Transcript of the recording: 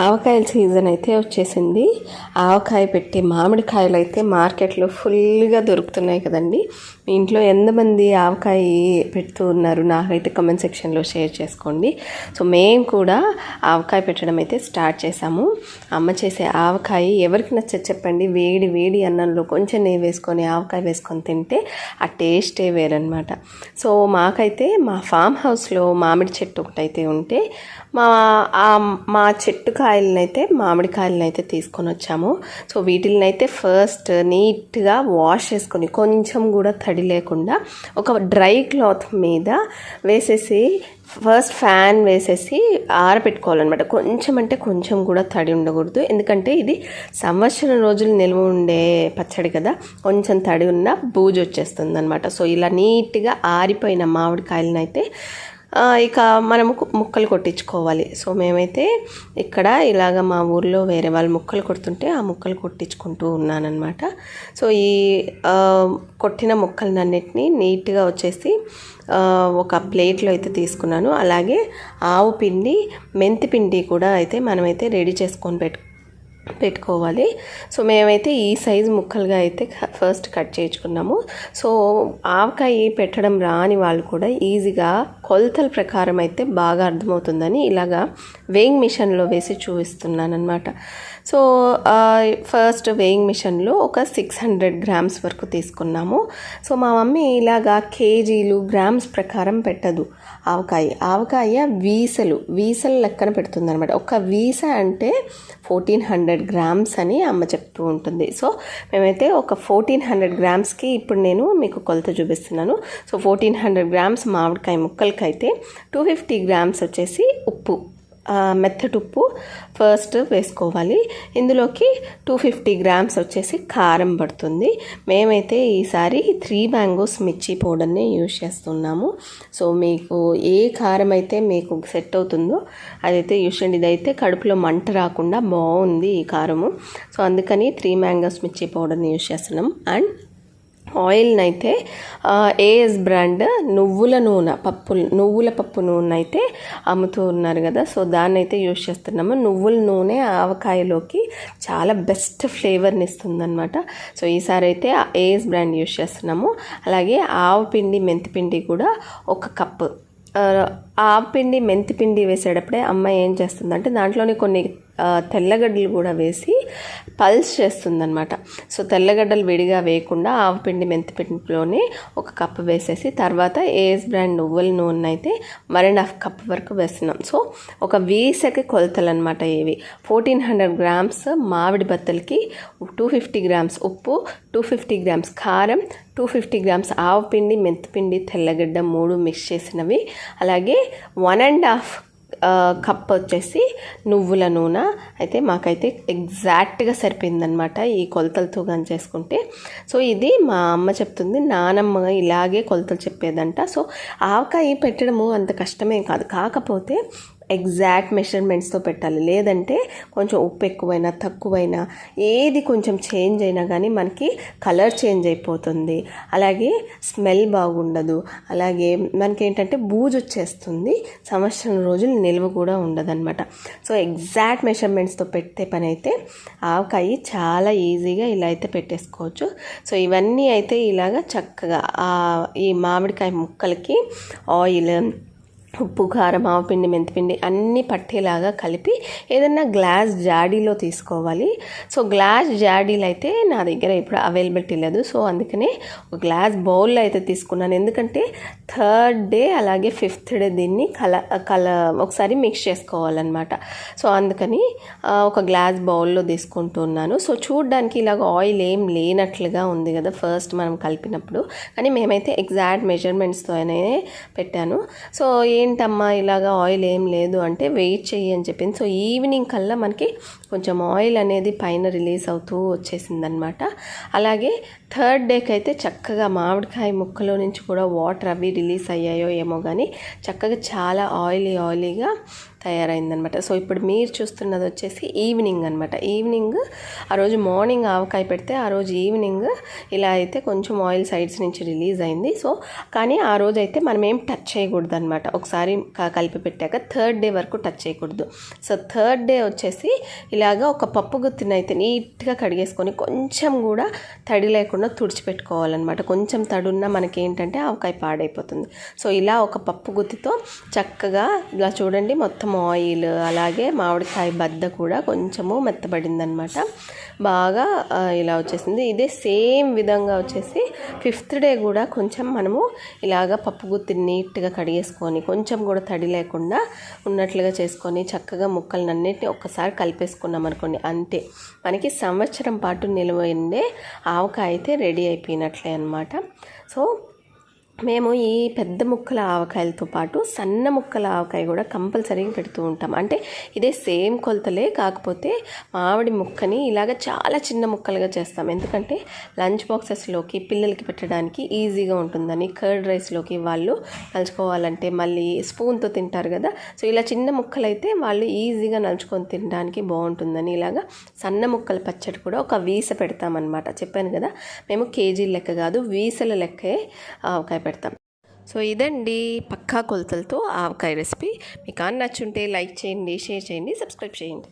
ఆవకాయల season అయితే వచ్చేసింది. ఆవకాయ పెట్టి మామిడికాయలు అయితే మార్కెట్లో ఫుల్గా దొరుకుతున్నాయి కదండి. మీ ఇంట్లో ఎంతమంది ఆవకాయ పెడుతూ ఉన్నారు నాకైతే కమెంట్ సెక్షన్లో షేర్ చేసుకోండి. సో మేము కూడా ఆవకాయ పెట్టడం అయితే స్టార్ట్ చేసాము. అమ్మ చేసే ఆవకాయ ఎవరికి నచ్చదు చెప్పండి. వేడి వేడి అన్నంలో కొంచెం నెయ్యి వేసుకొని ఆవకాయ వేసుకొని తింటే ఆ టేస్టే వేరనమాట. సో మాకైతే మా ఫామ్ హౌస్లో మామిడి చెట్టు ఒకటైతే ఉంటే మా చెట్టు కాయలనైతే మామిడికాయలనైతే తీసుకొని వచ్చాము. సో వీటినైతే ఫస్ట్ నీట్గా వాష్ చేసుకొని కొంచెం కూడా తడి లేకుండా ఒక డ్రై క్లాత్ మీద వేసేసి ఫస్ట్ ఫ్యాన్ వేసేసి ఆరబెట్టుకోవాలన్నమాట. కొంచెం అంటే కొంచెం కూడా తడి ఉండకూడదు, ఎందుకంటే ఇది సంవత్సరం రోజులు నిల్వ ఉండే పచ్చడి కదా. కొంచెం తడి ఉన్న బూజు వచ్చేస్తుంది అనమాట. సో ఇలా నీట్గా ఆరిపోయిన మామిడికాయలను అయితే ఇక మనము ముక్కలు కొట్టించుకోవాలి. సో మేమైతే ఇక్కడ ఇలాగ మా ఊర్లో వేరే వాళ్ళు ముక్కలు కొడుతుంటే ఆ ముక్కలు కొట్టించుకుంటూ ఉన్నానన్నమాట. సో ఈ కొట్టిన ముక్కలన్నిటినీ నీట్గా వచ్చేసి ఒక ప్లేట్లో అయితే తీసుకున్నాను. అలాగే ఆవు పిండి, మెంతి పిండి కూడా అయితే మనమైతే రెడీ చేసుకొని పెట్టుకోవాలి. సో మేమైతే ఈ సైజు ముక్కలుగా అయితే ఫస్ట్ కట్ చేయించుకున్నాము. సో ఆవకాయ పెట్టడం రాని వాళ్ళు కూడా ఈజీగా కొలతల ప్రకారం అయితే బాగా అర్థమవుతుందని ఇలాగా వేయింగ్ మిషన్లో వేసి చూపిస్తున్నాను అనమాట. సో ఫస్ట్ వేయింగ్ మిషన్లో ఒక 600 గ్రామ్స్ వరకు తీసుకున్నాము. సో మా మమ్మీ ఇలాగా కేజీలు గ్రామ్స్ ప్రకారం పెట్టదు. ఆవకాయ వీసలు లెక్కన పెడుతుంది అనమాట. ఒక వీస అంటే 1400 గ్రామ్స్ అని అమ్మ చెప్తూ ఉంటుంది. సో మేమైతే ఒక 1400 గ్రామ్స్కి ఇప్పుడు నేను మీకు కొలత చూపిస్తున్నాను. సో 1400 గ్రామ్స్ మామిడికాయ ముక్కలకైతే 250 గ్రామ్స్ వచ్చేసి ఉప్పు, మెత్తటి ఉప్పు ఫస్ట్ వేసుకోవాలి. ఇందులోకి 250 గ్రామ్స్ వచ్చేసి కారం పడుతుంది. మేమైతే ఈసారి 3 మ్యాంగోస్ మిర్చి పౌడర్ని యూజ్ చేస్తున్నాము. సో మీకు ఏ కారం అయితే మీకు సెట్ అవుతుందో అదైతే యూజ్ చేయండి. ఇదైతే కడుపులో మంట రాకుండా బాగుంది ఈ కారము. సో అందుకని 3 మ్యాంగోస్ మిర్చి పౌడర్ని యూజ్ చేస్తున్నాం. అండ్ ఆయిల్ని అయితే ఏఎస్ బ్రాండ్ నువ్వుల పప్పు నూనె అయితే అమ్ముతూ ఉన్నారు కదా. సో దాన్ని అయితే యూజ్ చేస్తున్నాము. నువ్వుల నూనె ఆవకాయలోకి చాలా బెస్ట్ ఫ్లేవర్ని ఇస్తుందన్నమాట. సో ఈసారి అయితే ఏఎస్ బ్రాండ్ యూజ్ చేస్తున్నాము. అలాగే ఆవు పిండి, మెంతిపిండి కూడా 1 కప్పు. ఆవపిండి, మెంతిపిండి వేసేటప్పుడే అమ్మ ఏం చేస్తుందంటే దాంట్లోనే కొన్ని తెల్లగడ్డలు కూడా వేసి పల్స్ చేస్తుందన్నమాట. సో తెల్లగడ్డలు విడిగా వేయకుండా ఆవపిండి, మెంతిపిండిలోనే 1 కప్పు వేసేసి తర్వాత ఏఎస్ బ్రాండ్ నువ్వుల నూనె అయితే 1.5 కప్ వరకు వేస్తున్నాం. సో ఒక వీసకి కొలతలు అనమాట ఇవి. 1400 గ్రామ్స్ మామిడి బత్తలకి 250 గ్రామ్స్ ఉప్పు, 250 గ్రామ్స్ కారం, 250 గ్రామ్స్ ఆవపిండి, మెంతిపిండి, తెల్లగడ్డ 3 మిక్స్ చేసినవి. అలాగే 1.5 కప్ వచ్చేసి నువ్వుల నూనె అయితే మాకైతే ఎగ్జాక్ట్గా సరిపోయిందనమాట ఈ కొలతలతో కానీ చేసుకుంటే. సో ఇది మా అమ్మ చెప్తుంది, నానమ్మ ఇలాగే కొలతలు చెప్పేదంట. సో ఆవకాయ పెట్టడము అంత కష్టమే కాదు, కాకపోతే ఎగ్జాక్ట్ మెషర్మెంట్స్తో పెట్టాలి. లేదంటే కొంచెం ఉప్పు ఎక్కువైనా తక్కువైనా ఏది కొంచెం చేంజ్ అయినా కానీ మనకి కలర్ చేంజ్ అయిపోతుంది. అలాగే స్మెల్ బాగుండదు. అలాగే మనకి ఏంటంటే బూజు వచ్చేస్తుంది, సంవత్సరం రోజులు నిల్వ కూడా ఉండదన్నమాట. సో ఎగ్జాక్ట్ మెషర్మెంట్స్తో పెట్టే పని అయితే ఆవకాయ చాలా ఈజీగా ఇలా అయితే పెట్టేసుకోవచ్చు. సో ఇవన్నీ అయితే ఇలాగా చక్కగా ఈ మామిడికాయ ముక్కలకి ఆయిల్, ఉప్పు, కారం, ఆవపిండి, మెంతిపిండి అన్నీ పట్టేలాగా కలిపి ఏదన్నా గ్లాస్ జాడీలో తీసుకోవాలి. సో గ్లాస్ జాడీలు అయితే నా దగ్గర ఇప్పుడు అవైలబిలిటీ లేదు. సో అందుకనే ఒక గ్లాస్ బౌల్లో అయితే తీసుకున్నాను. ఎందుకంటే 3rd డే అలాగే 5th డే దీన్ని ఒకసారి మిక్స్ చేసుకోవాలన్నమాట. సో అందుకని ఒక గ్లాస్ బౌల్లో తీసుకుంటున్నాను. సో చూడ్డానికి ఇలాగ ఆయిల్ ఏం లేనట్లుగా ఉంది కదా ఫస్ట్ మనం కలిపినప్పుడు, కానీ మేమైతే ఎగ్జాక్ట్ మెజర్మెంట్స్తోనే పెట్టాను. సో ఏంటమ్మా ఇలాగా ఆయిల్ ఏం లేదు అంటే వెయిట్ చెయ్యి అని చెప్పింది. సో ఈవినింగ్ కల్లా మనకి కొంచెం ఆయిల్ అనేది పైన రిలీజ్ అవుతూ వచ్చేసిందనమాట. అలాగే 3rd డేకి అయితే చక్కగా మామిడికాయ ముక్కలో నుంచి కూడా వాటర్ అవి రిలీజ్ అయ్యాయో ఏమో కానీ చక్కగా చాలా ఆయిలీగా తయారైందనమాట. సో ఇప్పుడు మీరు చూస్తున్నది వచ్చేసి ఈవినింగ్ అనమాట. ఈవినింగ్ ఆ రోజు మార్నింగ్ ఆవకాయ పెడితే ఆ రోజు ఈవినింగ్ ఇలా అయితే కొంచెం ఆయిల్ సైడ్స్ నుంచి రిలీజ్ అయింది. సో కానీ ఆ రోజు అయితే మనం ఏం టచ్ చేయకూడదు అనమాట. ఒకసారి కలిపి పెట్టాక థర్డ్ డే వరకు టచ్ చేయకూడదు. సో థర్డ్ డే వచ్చేసి ఇలాగా ఒక పప్పు గుత్తిని అయితే నీట్గా కడిగేసుకొని కొంచెం కూడా తడి లేకుండా తుడిచిపెట్టుకోవాలన్నమాట. కొంచెం తడున్నా మనకి ఏంటంటే ఆవకాయ పాడైపోతుంది. సో ఇలా ఒక పప్పు గుత్తితో చక్కగా ఇలా చూడండి, మొత్తం ఆయిల్ అలాగే మామిడికాయ బద్ద కూడా కొంచెము మెత్తబడిందనమాట. బాగా ఇలా వచ్చేసింది. ఇదే సేమ్ విధంగా వచ్చేసి ఫిఫ్త్ డే కూడా కొంచెం మనము ఇలాగ పప్పు గుత్తిని నీట్గా కడిగేసుకొని కొంచెం కూడా తడి లేకుండా ఉన్నట్లుగా చేసుకొని చక్కగా ముక్కలన్నిటిని ఒక్కసారి కలిపేసుకున్నాం అనుకోండి, అంతే మనకి సంవత్సరం పాటు నిల్వ ఉండే ఆవకాయ అయితే రెడీ అయిపోయినట్లే అనమాట. సో మేము ఈ పెద్ద ముక్కల ఆవకాయలతో పాటు సన్న ముక్కల ఆవకాయ కూడా కంపల్సరీగా పెడుతూ ఉంటాం. అంటే ఇదే సేమ్ కొలతలే, కాకపోతే మామిడి ముక్కని ఇలాగ చాలా చిన్న ముక్కలుగా చేస్తాం. ఎందుకంటే లంచ్ బాక్సెస్లోకి పిల్లలకి పెట్టడానికి ఈజీగా ఉంటుందని. కర్డ్ రైస్లోకి వాళ్ళు నలుచుకోవాలంటే మళ్ళీ స్పూన్తో తింటారు కదా. సో ఇలా చిన్న ముక్కలు అయితే వాళ్ళు ఈజీగా నలుచుకొని తినడానికి బాగుంటుందని ఇలాగ సన్న ముక్కల పచ్చడి కూడా ఒక వీస పెడతామన్నమాట. చెప్పాను కదా, మేము కేజీ లెక్క కాదు వీసల లెక్కే ఆవకాయ పెడతాం. సో ఇదండి పక్కా కొలతలతో ఆవకాయ రెసిపీ. మీకు నచ్చుంటే లైక్ చేయండి, షేర్ చేయండి, సబ్స్క్రైబ్ చేయండి.